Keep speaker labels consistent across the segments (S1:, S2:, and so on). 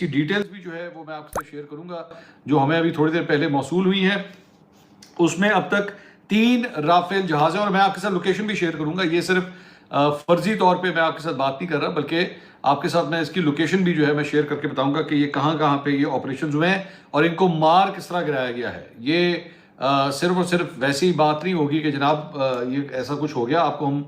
S1: इसकी डिटेल्स भी जो है वो मैं आपके साथ शेयर करूंगा, जो हमें अभी थोड़ी देर पहले मौसूल हुई हैं। उसमें अब तक 3 राफेल जहाज हैं और मैं आपके साथ लोकेशन भी शेयर करूंगा। ये सिर्फ फर्जी तौर पे मैं आपके साथ बात नहीं कर रहा, बल्कि आपके साथ मैं इसकी लोकेशन भी जो है मैं शेयर करके बताऊंगा कि ये कहाँ कहाँ पे ये ऑपरेशन हुए हैं और इनको मार किस तरह गिराया गया है। ये सिर्फ और सिर्फ वैसी बात नहीं होगी कि जनाब ये ऐसा कुछ हो गया, आपको हम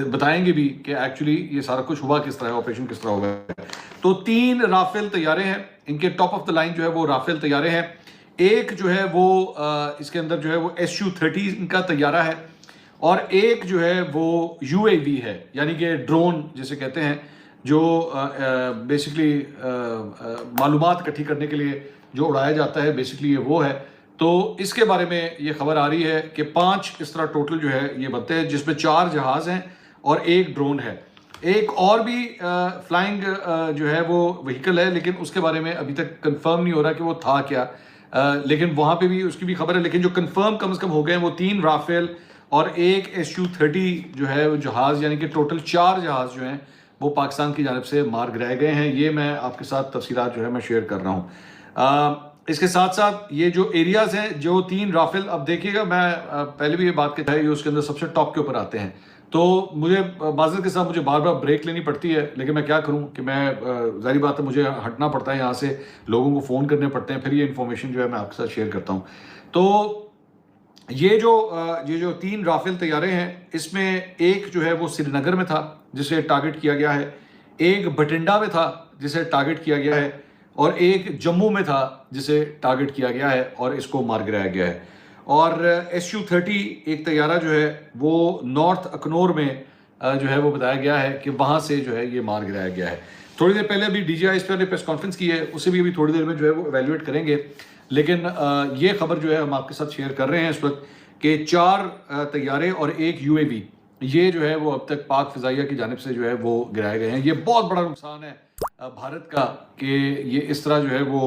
S1: बताएंगे भी कि एक्चुअली ये सारा कुछ हुआ किस तरह है, ऑपरेशन किस तरह हुआ है। तो 3 राफेल तैयारे हैं, इनके टॉप ऑफ द लाइन जो है वो राफेल तैयारे हैं। एक जो है वो इसके अंदर जो है वो SU-30 इनका तैयारा है और एक जो है वो UAV है, यानी कि ड्रोन जिसे कहते हैं, जो बेसिकली मालूमात इकट्ठी करने के लिए जो उड़ाया जाता है, बेसिकली ये वो है। तो इसके बारे में ये खबर आ रही है कि 5 इस तरह टोटल जो है ये बनते हैं, जिसमें 4 जहाज हैं और एक ड्रोन है। एक और भी फ्लाइंग जो है वो व्हीकल है, लेकिन उसके बारे में अभी तक कंफर्म नहीं हो रहा कि वो था क्या, लेकिन वहाँ पे भी उसकी भी खबर है। लेकिन जो कंफर्म कम से कम हो गए हैं वो 3 राफेल और एक SU-30 जो है वो जहाज़, यानी कि टोटल 4 जहाज़ जो हैं वो पाकिस्तान की जानब से मार गिराए गए हैं। ये मैं आपके साथ तफसीलात जो है मैं शेयर कर रहा हूँ। इसके साथ साथ ये जो एरियाज़ हैं, जो 3 राफेल, अब देखिएगा मैं पहले भी ये बात कहता है, ये उसके अंदर सबसे टॉप के ऊपर आते हैं। तो मुझे माज़रत के साथ मुझे बार बार ब्रेक लेनी पड़ती है, लेकिन मैं क्या करूं कि मैं ज़ाहिर बात है मुझे हटना पड़ता है यहाँ से, लोगों को फ़ोन करने पड़ते हैं, फिर ये इन्फॉर्मेशन जो है मैं आपके साथ शेयर करता हूँ। तो ये जो 3 राफेल तैयारे हैं, इसमें एक जो है वो श्रीनगर में था जिसे टारगेट किया गया है, एक बठिंडा में था जिसे टारगेट किया गया है और एक जम्मू में था जिसे टारगेट किया गया है और इसको मार गिराया गया है। और SU-30 एक तैयारा जो है वो नॉर्थ अखनौर में जो है वो बताया गया है कि वहाँ से जो है ये मार गिराया गया है। थोड़ी देर पहले अभी DGI इस पर प्रेस कॉन्फ्रेंस की है, उसे भी अभी थोड़ी देर में जो है वो एवेल्युएट करेंगे। लेकिन ये खबर जो है हम आपके साथ शेयर कर रहे हैं इस वक्त कि 4 तैयारे और एक UAV ये जो है वो अब तक पाक फ़िज़ाइया की जानिब से जो है वो गिराए गए हैं। ये बहुत बड़ा नुकसान है भारत का कि ये इस तरह जो है वो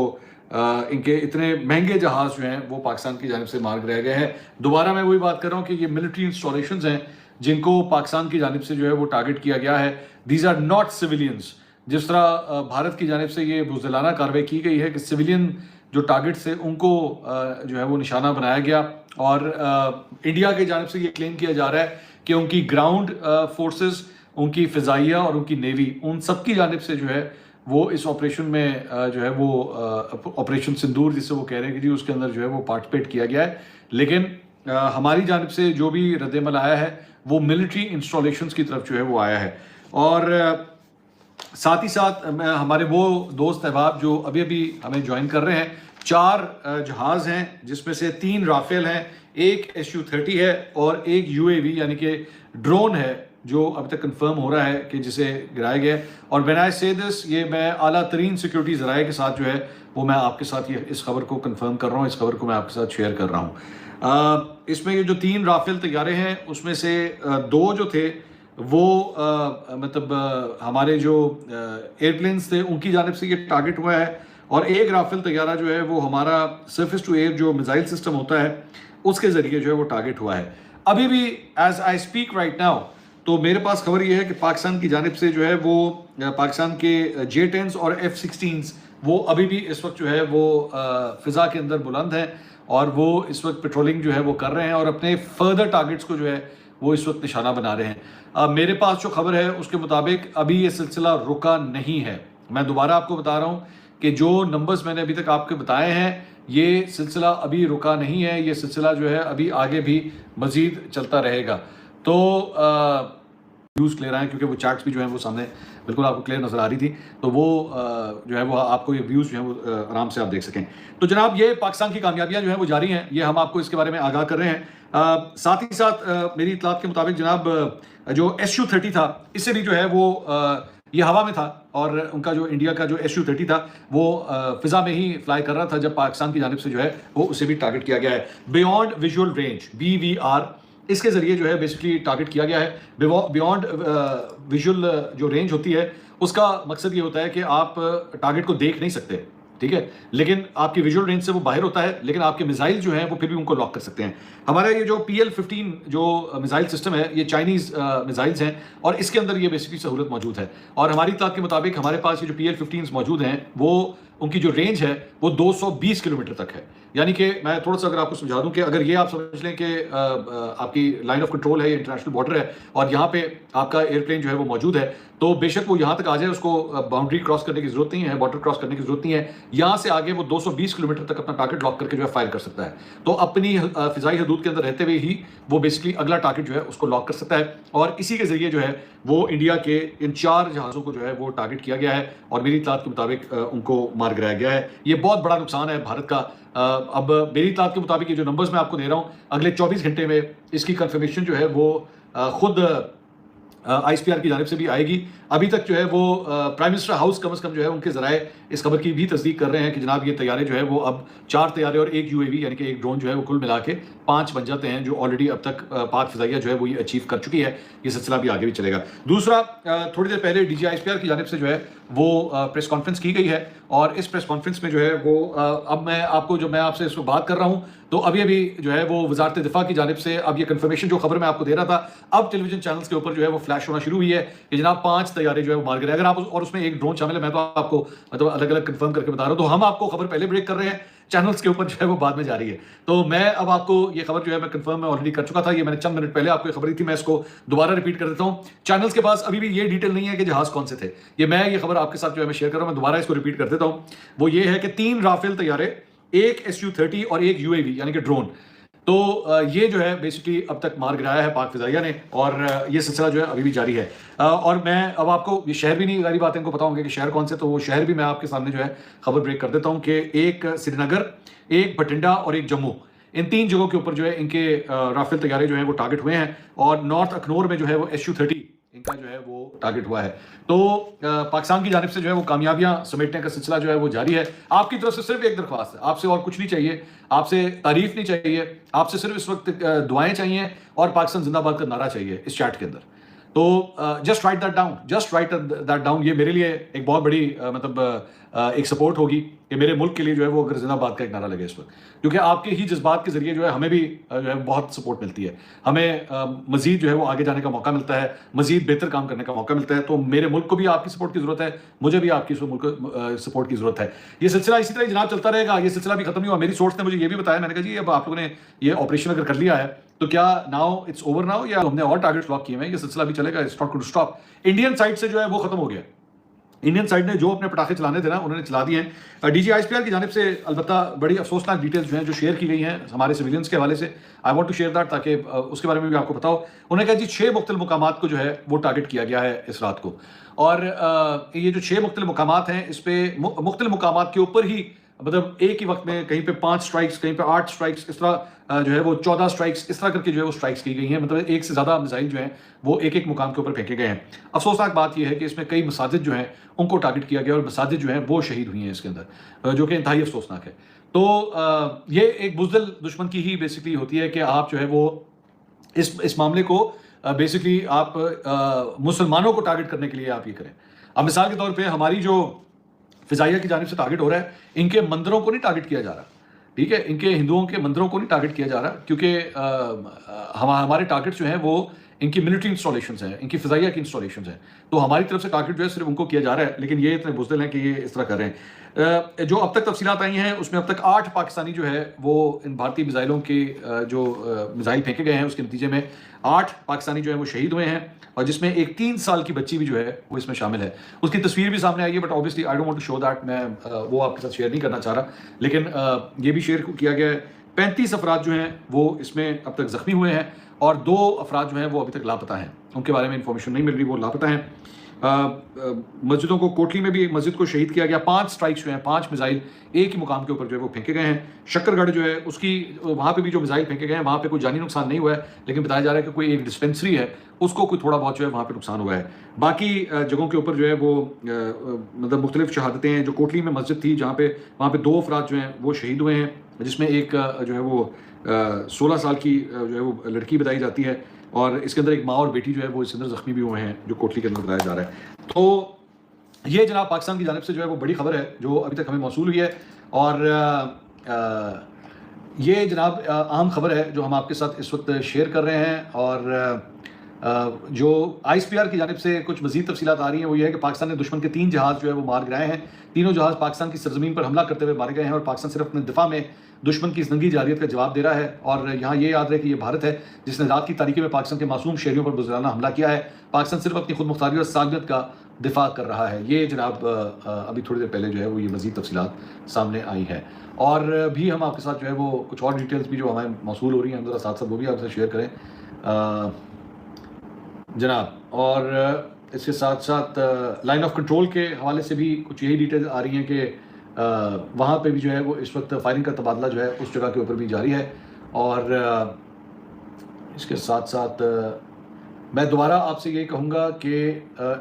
S1: इनके इतने महंगे जहाज जो हैं वो पाकिस्तान की जानिब से मार गिराए गए हैं। दोबारा मैं वही बात कर रहा हूँ कि ये मिलिट्री इंस्टॉलेशंस हैं जिनको पाकिस्तान की जानिब से जो है वो टारगेट किया गया है। These are not civilians. जिस तरह भारत की जानिब से ये बुज़दिलाना कार्रवाई की गई है कि सिविलियन जो टारगेट्स थे उनको जो है वो निशाना बनाया गया, और इंडिया की जानिब से ये क्लेम किया जा रहा है कि उनकी ग्राउंड फोर्सेस, उनकी फ़िज़ाइया और उनकी नेवी, उन सब की जानिब से जो है वो इस ऑपरेशन में जो है वो ऑपरेशन सिंदूर जिससे वो कह रहे हैं कि जी उसके अंदर जो है वो पार्टिसिपेट किया गया है। लेकिन हमारी जानिब से जो भी रद्दमल आया है वो मिलिट्री इंस्टॉलेशंस की तरफ जो है वो आया है। और साथ ही साथ हमारे वो दोस्त अहबाब जो अभी अभी हमें ज्वाइन कर रहे हैं, 4 जहाज़ हैं जिसमें से 3 राफेल हैं, एक SU-30 है और एक UAV यानी कि ड्रोन है जो अभी तक कंफर्म हो रहा है कि जिसे गिराया गया है। और व्हेन आई से दिस, ये मैं आला तरीन सिक्योरिटी ज़राए के साथ जो है वो मैं आपके साथ ये इस खबर को कंफर्म कर रहा हूँ, इस खबर को मैं आपके साथ शेयर कर रहा हूँ। इसमें ये जो 3 राफेल तैयारे हैं उसमें से 2 जो थे वो मतलब हमारे जो एयरप्लेन्स थे उनकी जानिब से ये टारगेट हुआ है, और एक राफेल तैयारा जो है वो हमारा सरफेस टू एयर जो मिसाइल सिस्टम होता है उसके ज़रिए जो है वो टारगेट हुआ है। अभी भी as I speak right now तो मेरे पास खबर ये है कि पाकिस्तान की जानिब से जो है वो पाकिस्तान के J-10s और F-16s वो अभी भी इस वक्त जो है वो फ़िज़ा के अंदर बुलंद हैं और वो इस वक्त पेट्रोलिंग जो है वो कर रहे हैं और अपने फर्दर टारगेट्स को जो है वो इस वक्त निशाना बना रहे हैं। मेरे पास जो खबर है उसके मुताबिक अभी ये सिलसिला रुका नहीं है। मैं दोबारा आपको बता रहा हूँ कि जो नंबर्स मैंने अभी तक आपके बताए हैं ये सिलसिला अभी रुका नहीं है, ये सिलसिला जो है अभी आगे भी मज़ीद चलता रहेगा। तो व्यूज़ क्लियर आए क्योंकि वो चार्ट्स भी जो है वो सामने बिल्कुल आपको क्लियर नज़र आ रही थी, तो वो जो है वो आपको ये व्यूज़ जो है वो आराम से आप देख सकें। तो जनाब ये पाकिस्तान की कामयाबियाँ जो हैं वो जारी हैं, ये हम आपको इसके बारे में आगाह कर रहे हैं। साथ ही साथ मेरी इतलात के मुताबिक जनाब जो SU-30 था इससे भी जो है वो ये हवा में था, और उनका जो इंडिया का जो SU-30 था वो फ़िज़ा में ही फ्लाई कर रहा था जब पाकिस्तान की जानिब से जो है वो उसे भी टारगेट किया गया है। बियॉन्ड विजुअल रेंज BVR इसके ज़रिए जो है बेसिकली टारगेट किया गया है। बियॉन्ड विजुअल जो रेंज होती है उसका मकसद ये होता है कि आप टारगेट को देख नहीं सकते, ठीक है, लेकिन आपकी विजुअल रेंज से वो बाहर होता है, लेकिन आपके मिसाइल जो हैं वो फिर भी उनको लॉक कर सकते हैं। हमारा ये जो PL-15 जो मिसाइल सिस्टम है, ये चाइनीज़ मिसाइल्स हैं और इसके अंदर ये बेसिकली सहूलत मौजूद है। और हमारी इत्तलात के मुताबिक हमारे पास ये जो PL-15 मौजूद हैं, वो उनकी जो रेंज है वो 220 किलोमीटर तक है। यानी कि मैं थोड़ा सा अगर आपको समझा दूं कि अगर ये आप समझ लें कि आपकी लाइन ऑफ कंट्रोल है, ये इंटरनेशनल बॉर्डर है और यहाँ पे आपका एयरप्लेन जो है वो मौजूद है, तो बेशक वो यहाँ तक आ जाए, उसको बाउंड्री क्रॉस करने की जरूरत नहीं है, बॉर्डर क्रॉस करने की जरूरत नहीं है। यहाँ से आगे वो 220 किलोमीटर तक अपना टारगेट लॉक करके जो है फायर कर सकता है। तो अपनी फिजाई हदूद के अंदर रहते हुए ही वो बेसिकली अगला टारगेट जो है उसको लॉक कर सकता है और इसी के जरिए जो है वो इंडिया के इन 4 जहाज़ों को जो है वो टारगेट किया गया है और मेरी इत्तलात के मुताबिक उनको मार गिराया गया है। ये बहुत बड़ा नुकसान है भारत का। अब मेरी इत्तलात के मुताबिक ये जो नंबर्स मैं आपको दे रहा हूँ, अगले 24 घंटे में इसकी कंफर्मेशन जो है वो खुद ISPR की जानिब से भी आएगी। अभी तक जो है वो प्राइम मिनिस्टर हाउस कम से कम जो है उनके ज़राए इस खबर की भी तस्दीक कर रहे हैं कि जनाब ये तैयारे जो है वो अब 4 तैयारे और 1 UAV यानी कि एक ड्रोन जो है वो कुल मिला के 5 बन जाते हैं, जो ऑलरेडी अब तक पाक फिजाइया जो है वो ये अचीव कर चुकी है। ये सिलसिला भी आगे भी चलेगा। दूसरा, थोड़ी देर पहले DG ISPR की जानिब से जो है वो प्रेस कॉन्फ्रेंस की गई है और इस प्रेस कॉन्फ्रेंस में जो है वो अब मैं आपको जो मैं आपसे इस पर बात कर रहा हूँ, तो अभी अभी जो है वो वजारत दिफा की जानिब से अब ये कंफर्मेशन जो खबर मैं आपको दे रहा था, अब टेलीविजन चैनल्स के ऊपर जो है वो फ्लैश होना शुरू हुई है कि जनाब 5 तैयारे जो है वो मार गिरे। अगर आप और उसमें एक ड्रोन शामिल है, मैं तो आपको मतलब अलग अलग कंफर्म करके बता रहा हूँ, तो हम आपको खबर पहले ब्रेक कर रहे हैं, चैनल्स के ऊपर जो है वो बाद में जा रही है। तो मैं अब आपको ये खबर जो है मैं कंफर्म मैं ऑलरेडी कर चुका था, ये मैंने चंद मिनट पहले आपको खबर दी थी, मैं इसको दोबारा रिपीट कर देता हूँ। चैनल्स के पास अभी भी ये डिटेल नहीं है कि जहाज कौन से थे, ये मैं ये खबर आपके साथ जो है मैं शेयर कर रहा हूँ, मैं दोबारा इसको रिपीट कर देता हूँ। वो ये है कि 3 राफेल तैयारे, 1 SU-30 और 1 UAV यानी कि ड्रोन, तो ये जो है बेसिकली अब तक मार गिराया है पाक फिजाइया ने और ये सिलसिला जो है अभी भी जारी है। और मैं अब आपको ये शहर भी नहीं, सारी बातें इनको पता होंगे कि शहर कौन से, तो वो शहर भी मैं आपके सामने जो है खबर ब्रेक कर देता हूँ कि एक श्रीनगर, एक बठिंडा और एक जम्मू, इन 3 जगहों के ऊपर जो है इनके राफेल तैयारे जो है वो टारगेट हुए हैं और नॉर्थ अखनौर में जो है वो SU-30 इनका जो है वो टारगेट हुआ है। तो पाकिस्तान की जानिब से जो है वो कामयाबियां समेटने का सिलसिला जो है वो जारी है। आपकी तरफ से सिर्फ एक दरख्वास्त है, आपसे और कुछ नहीं चाहिए, आपसे तारीफ नहीं चाहिए, आपसे सिर्फ इस वक्त दुआएं चाहिए और पाकिस्तान जिंदाबाद का नारा चाहिए इस चैट के अंदर। तो just right that down, just right that down. ये मेरे लिए एक बहुत बड़ी एक सपोर्ट होगी कि मेरे मुल्क के लिए जो है वो अगर जिंदाबाद का एक नारा लगे इस वक्त, क्योंकि आपके ही जज्बात के जरिए जो है हमें भी जो है बहुत सपोर्ट मिलती है, हमें मजीद जो है वो आगे जाने का मौका मिलता है, मजीद बेहतर काम करने का मौका मिलता है। तो मेरे मुल्क को भी आपकी सपोर्ट की जरूरत है, मुझे भी आपकी सपोर्ट की जरूरत है। ये सिलसिला इसी तरह जनाब चलता रहेगा, ये सिलसिला भी खत्म नहीं हुआ। मेरी सोर्स ने मुझे ये भी बताया, मैंने कहा जी अब आप लोगों ने ये ऑपरेशन अगर कर लिया है तो क्या नाउ इट्स ओवर नाउ, या हमने और टारगेट लॉक किए हैं, ये सिलसिला भी चलेगा, it's not going to stop. Indian side से जो है वो खत्म हो गया, इंडियन साइड ने जो अपने पटाखे चलाने थे ना उन्होंने चला दिए हैं। DG ISPR की जानिब से अलबत्ता बड़ी अफसोसनाक डिटेल्स जो हैं जो शेयर की गई हैं हमारे सिविलियंस के हवाले से, I want to share that ताकि उसके बारे में भी आपको बताओ। उन्होंने कहा जी 6 मुख्तलिफ मुकामात को जो है वो टारगेट किया गया है इस रात को, और ये जो 6 मुख्तलिफ मुकामात हैं इस पे मुख्तलिफ मुकामात के ऊपर ही मतलब एक ही वक्त में कहीं पे 5 स्ट्राइक्स, कहीं पे 8 स्ट्राइक्स, इस तरह जो है वो 14 स्ट्राइक्स इस तरह करके जो है वो स्ट्राइक्स की गई हैं। मतलब एक से ज़्यादा मिसाइल जो हैं वो एक एक मुकाम के ऊपर फेंके गए हैं। अफसोसनाक बात यह है कि इसमें कई मसाजिद जो हैं उनको टारगेट किया गया और मसाजिद जो हैं वो शहीद हुई हैं इसके अंदर, जो कि इंतहाई अफसोसनाक है। तो ये एक बुज़दिल दुश्मन की ही बेसिकली होती है कि आप जो है वो इस मामले को बेसिकली आप मुसलमानों को टारगेट करने के लिए आप ये करें। अब मिसाल के तौर पर हमारी जो फिजाइया की जानिब से टारगेट हो रहा है, इनके मंदिरों को नहीं टारगेट किया जा रहा, ठीक है, इनके हिंदुओं के मंदिरों को नहीं टारगेट किया जा रहा, क्योंकि हमारे टारगेट जो हैं वो इनकी मिलिट्री इंस्टॉलेशंस हैं, इनकी फिजाइया की इंस्टॉलेशंस हैं। तो हमारी तरफ से टारगेट जो है सिर्फ उनको किया जा रहा है, लेकिन ये इतने बुज़दिल हैं कि ये इस तरह कर रहे हैं। जो अब तक तफसीलात आई हैं उसमें अब तक 8 पाकिस्तानी जो है वो इन भारतीय मिसाइलों के जो मिसाइल फेंके गए हैं उसके नतीजे में 8 पाकिस्तानी जो है वो शहीद हुए हैं, और जिसमें एक 3 साल की बच्ची भी जो है वो इसमें शामिल है। उसकी तस्वीर भी सामने आई है, but obviously I don't want to show that, मैं वो आपके साथ शेयर नहीं करना चाह रहा, लेकिन ये भी शेयर किया गया है। 35 अफराद जो हैं वो इसमें अब तक ज़ख्मी हुए हैं और 2 अफराद जो हैं वो अभी तक लापता हैं, उनके बारे में इंफॉर्मेशन नहीं मिल रही, वो लापता हैं। मस्जिदों को, कोटली में भी एक मस्जिद को शहीद किया गया। 5 स्ट्राइक्स जो हैं, 5 मिसाइल एक ही मुकाम के ऊपर जो है वो फेंके गए हैं। शक्करगढ़ जो है उसकी वहाँ पे भी जो मिसाइल फेंके गए हैं वहाँ पे कोई जानी नुकसान नहीं हुआ है, लेकिन बताया जा रहा है कि कोई एक डिस्पेंसरी है उसको कोई थोड़ा बहुत जो है वहाँ पे नुकसान हुआ है। बाकी जगहों के ऊपर जो है वो मतलब मुख्तलिफ शहादतें हैं। जो कोटली में मस्जिद थी जहाँ पे वहाँ पे 2 अफराद जो हैं वो शहीद हुए हैं, जिसमें एक जो है वो 16 साल की जो है वो लड़की बताई जाती है, और इसके अंदर एक माँ और बेटी जो है वो इसके अंदर जख्मी भी हुए हैं, जो कोटली के अंदर बताया जा रहा है। तो ये जनाब पाकिस्तान की जानिब से जो है वो बड़ी खबर है जो अभी तक हमें मौसूल हुई है। और ये जनाब अहम खबर है जो हम आपके साथ इस वक्त शेयर कर रहे हैं। और जो ISPR की जानिब से कुछ मज़ीद तफसीलात आ रही हैं वो ये है कि पाकिस्तान ने दुश्मन के 3 जहाज़ जो है वो मार गिराए हैं। तीनों जहाज़ पाकिस्तान की सरजमीन पर हमला करते हुए मारे गए हैं और पाकिस्तान सिर्फ अपने दिफा में दुश्मन की इस नंगी जारियत का जवाब दे रहा है। और यहाँ ये याद रहे कि ये भारत है जिसने रात की तारीकी में पाकिस्तान के मासूम शहरियों पर बुज़दिलाना हमला किया है। पाकिस्तान सिर्फ अपनी खुद मुख्तारी और सालमियत का दिफा कर रहा है। ये जनाब अभी थोड़ी देर पहले जो है वो ये मज़ीद तफसीलात सामने आई है। और भी हम आपके साथ जो है वो कुछ और डिटेल्स भी जो हमें मौसूल हो रही हैं हम ज़रा साथ साथ वो भी आपसे शेयर करें जनाब। और इसके साथ साथ लाइन ऑफ कंट्रोल के हवाले से भी कुछ यही डिटेल्स आ रही हैं कि वहाँ पे भी जो है वो इस वक्त फायरिंग का तबादला जो है उस जगह के ऊपर भी जारी है। और इसके साथ साथ मैं दोबारा आपसे ये कहूँगा कि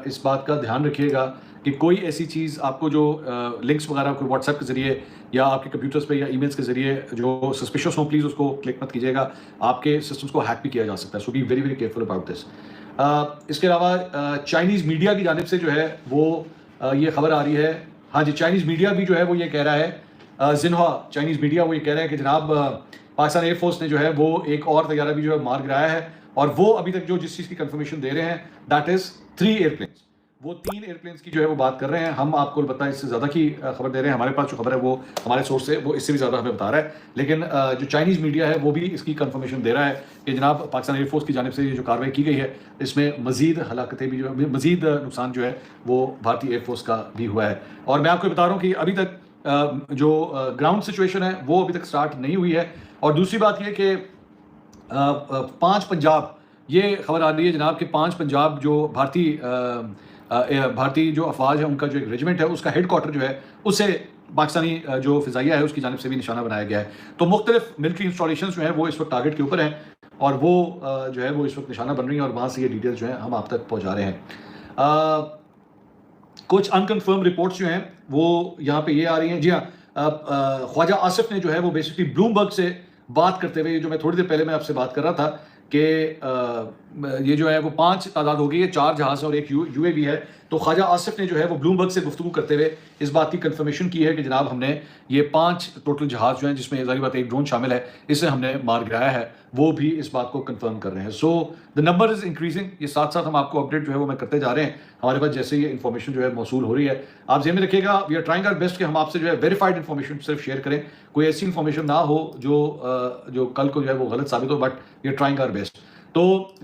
S1: इस बात का ध्यान रखिएगा कि कोई ऐसी चीज़ आपको जो लिंक्स वगैरह कोई व्हाट्सएप के ज़रिए या आपके कंप्यूटर्स पे या ईमेल्स के ज़रिए जो सस्पिशियस हो प्लीज़ उसको क्लिक मत कीजिएगा। आपके सिस्टम्स को हैक भी किया जा सकता है। So be very very careful about this. इसके अलावा चाइनीज़ मीडिया की जानिब से जो है वो ये खबर आ रही है। हाँ जी, चाइनीज़ मीडिया भी जो है वो ये कह रहा है, जिन्हों चाइनीज़ मीडिया वो ये कह रहा है कि जनाब पाकिस्तान एयरफोर्स ने जो है वो एक और तैयारा भी जो है मार गिराया है। और वो अभी तक जो जिस चीज़ की कंफर्मेशन दे रहे हैं दैट इज़ 3 एयरप्लेन्स। वो 3 एयरप्लेन्स की जो है वो बात कर रहे हैं। हम आपको पता है इससे ज़्यादा की खबर दे रहे हैं। हमारे पास जो खबर है वो हमारे सोर्स से वो इससे भी ज़्यादा हमें बता रहा है। लेकिन जो चाइनीज़ मीडिया है वो भी इसकी कंफर्मेशन दे रहा है कि जनाब पाकिस्तान एयरफोर्स की जानिब से ये जो कार्रवाई की गई है इसमें मज़ीद हलाकतें भी जो है मज़ीद नुकसान जो है वो भारतीय एयरफोर्स का भी हुआ है। और मैं आपको बता रहा हूँ कि अभी तक जो ग्राउंड सिचुएशन है वो अभी तक स्टार्ट नहीं हुई है। और दूसरी बात ये कि 5 पंजाब, ये खबर आ रही है जनाब कि 5 पंजाब जो भारतीय जो अफवाज है उनका जो एक रेजिमेंट है उसका हेडक्वार्टर जो है उसे पाकिस्तानी जो फ़िज़ाइया है उसकी जानिब से भी निशाना बनाया गया है। तो मुख्तलिफ मिलिट्री इंस्टॉलेशन जो है वो इस वक्त टारगेट के ऊपर हैं और वो जो है वो इस वक्त निशाना बन रही हैं और वहाँ से ये डिटेल्स जो है हम आप तक पहुँचा रहे हैं। कुछ अनकन्फर्म रिपोर्ट्स जो हैं वो यहाँ पे ये आ रही हैं। जी हाँ, ख्वाजा आसिफ ने जो है वो बेसिकली ब्लूमबर्ग से बात करते हुए, जो मैं थोड़ी देर पहले मैं आपसे बात कर रहा था कि ये जो है वो 5 तादाद हो गई है, 4 जहाज़ और एक UAV है। तो ख्वाजा आसिफ ने जो है वो ब्लूमबर्ग से गुफ्तगू करते हुए इस बात की कंफर्मेशन की है कि जनाब हमने ये 5 टोटल जहाज़ जो हैं जिसमें ज़ाहिर बात है एक ड्रोन शामिल है इसे हमने मार गिराया है, वो भी इस बात को कंफर्म कर रहे हैं। So the number is increasing. ये साथ साथ हम आपको अपडेट जो है वो मैं करते जा रहे हैं हमारे पास जैसे ये इन्फॉर्मेशन जो है मौसूल हो रही है। आप ज़हन में रखिएगा, we are trying our best कि हम आपसे जो है वेरीफाइड इन्फॉर्मेशन सिर्फ शेयर करें, कोई ऐसी इन्फॉर्मेशन ना हो जो कल को जो है वो गलत साबित हो, but we are trying our best. तो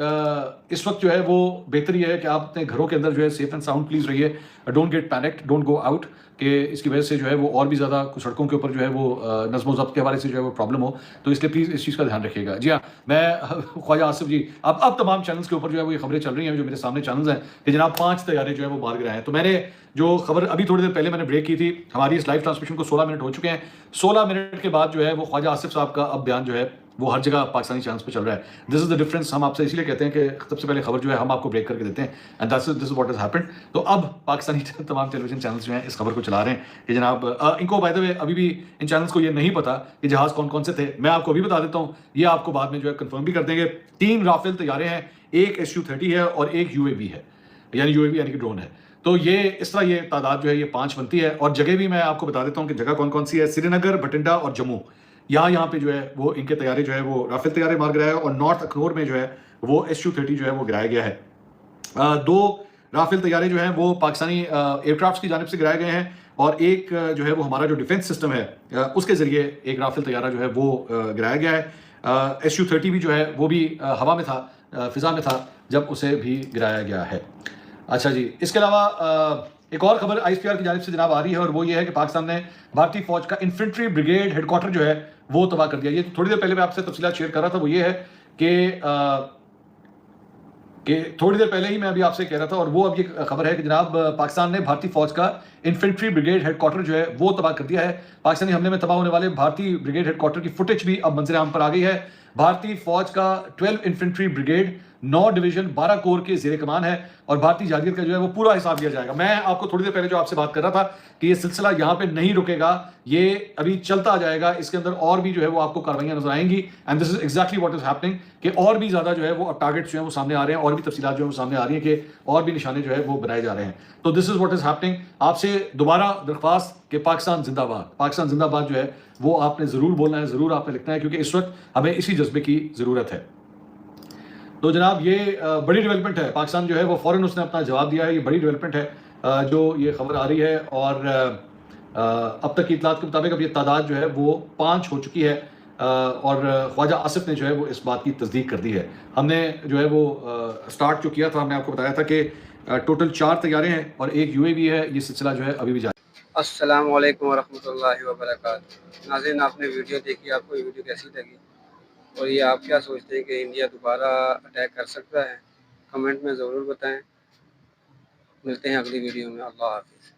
S1: इस वक्त जो है वो बेहतर ये है कि आप अपने घरों के अंदर जो है सेफ एंड साउंड प्लीज़ रहिए। Don't get panicked, don't go out, कि इसकी वजह से जो है वो और भी ज़्यादा कुछ सड़कों के ऊपर जो है वो नज़्म ज़ब्त के हवाले से जो है वो प्रॉब्लम हो। तो इसलिए प्लीज़ इस चीज़ का ध्यान रखिएगा। जी हाँ, मैं ख्वाजा आसिफ जी, अब तमाम चैनल्स के ऊपर जो है वो ये खबरें चल रही हैं, जो मेरे सामने चैनल्स हैं कि जनाब 5 तैयारे जो है वो मार गिराए हैं। तो मैंने जो खबर अभी थोड़ी देर पहले मैंने ब्रेक की थी, हमारी इस लाइव ट्रांसमिशन को 16 मिनट हो चुके हैं। 16 मिनट के बाद जो है वो ख्वाजा आसिफ साहब का अब बयान जो है वो हर जगह पाकिस्तानी चैनल्स पे चल रहा है। This is the difference. हम आपसे इसलिए कहते हैं कि सबसे पहले खबर जो है हम आपको ब्रेक करके देते हैं, and this is what has happened. तो अब पाकिस्तानी तमाम टेलीविजन चैनल्स जो हैं इस खबर को चला रहे हैं कि जनाब इनको बाय द वे अभी भी इन चैनल्स को ये नहीं पता कि जहाज़ कौन कौन से थे। मैं आपको अभी बता देता हूँ, ये आपको बाद में जो है कंफर्म भी कर देंगे। 3 राफेल तैयारे हैं, एक SU-30 है और एक UAV है, यानी UAV यानी कि ड्रोन है। तो ये इस तरह ये तादाद जो है ये 5 बनती है। और जगह भी मैं आपको बता देता हूँ कि जगह कौन कौन सी है। श्रीनगर, बठिंडा और जम्मू, यहाँ पे जो है वो इनके तैयारे जो है वो राफेल तैयारे मार गिराया है। और नॉर्थ अखनूर में जो है वो SU-30 जो है वो गिराया गया है। 2 राफेल तैयारे जो हैं वो पाकिस्तानी एयरक्राफ्ट की जानिब से गिराए गए हैं और एक जो है वो हमारा जो डिफेंस सिस्टम है उसके ज़रिए एक राफेल तैयारा जो है वो गिराया गया है। SU-30 भी जो है वो भी हवा में था, फ़िज़ा में था जब उसे भी गिराया गया है। अच्छा जी, इसके अलावा एक और खबर ISPR की जानिब से जनाब आ रही है और वो ये है कि पाकिस्तान ने भारतीय फौज का इन्फेंट्री ब्रिगेड हेडक्वार्टर जो है वो तबाह कर दिया। ये थोड़ी देर पहले मैं आपसे तफसीलात शेयर कर रहा था, वो ये है कि थोड़ी देर पहले ही मैं अभी आपसे कह रहा था और वो अब ये खबर है कि जनाब पाकिस्तान ने भारतीय फौज का इन्फेंट्री ब्रिगेड हेडक्वार्टर जो है वो तबाह कर दिया है। पाकिस्तानी हमले में तबाह होने वाले भारतीय ब्रिगेड हेडक्वार्टर की फुटेज भी अब मंजर आम पर आ गई है। भारतीय फौज का 12 इन्फेंट्री ब्रिगेड 9 डिवीजन 12 कोर के ज़ेरे कमान है और भारतीय जागीर का जो है वो पूरा हिसाब दिया जाएगा। मैं आपको थोड़ी देर पहले जो आपसे बात कर रहा था कि ये सिलसिला यहाँ पे नहीं रुकेगा, ये अभी चलता जाएगा। इसके अंदर और भी जो है वो आपको कार्रवाइयाँ नजर आएंगी and this is exactly what is happening कि और भी ज़्यादा जो है वो अब टारगेट्स जो है वो सामने आ रहे हैं और भी तफसीलात जो है वो सामने आ रही है कि और भी निशाने जो है वो बनाए जा रहे हैं। तो this is what is happening. आपसे दोबारा दरख्वास्त कि पाकिस्तान जिंदाबाद जो है वो आपने ज़रूर बोलना है, ज़रूर आपने लिखना है, क्योंकि इस वक्त हमें इसी जज्बे की ज़रूरत है। तो जनाब ये बड़ी डेवलपमेंट है। पाकिस्तान जो है वो फ़ौरन उसने अपना जवाब दिया है। ये बड़ी डेवलपमेंट है जो ये खबर आ रही है और अब तक की इतलात के मुताबिक अब ये तादाद जो है वो 5 हो चुकी है और ख्वाजा आसिफ ने जो है वो इस बात की तस्दीक कर दी है। हमने जो है वो स्टार्ट जो किया था, हमने आपको बताया था कि टोटल 4 तैयारे हैं और एक UAV है। ये सिलसिला जो है अभी भी जारी।
S2: अस्सलाम वालेकुम वरहमतुल्लाहि वबरकातुहू। नाज़रीन, आपने वीडियो देखी, आपको ये वीडियो कैसी लगी और ये आप क्या सोचते हैं कि इंडिया दोबारा अटैक कर सकता है? कमेंट में ज़रूर बताएं। मिलते हैं अगली वीडियो में। अल्लाह हाफ़िज़।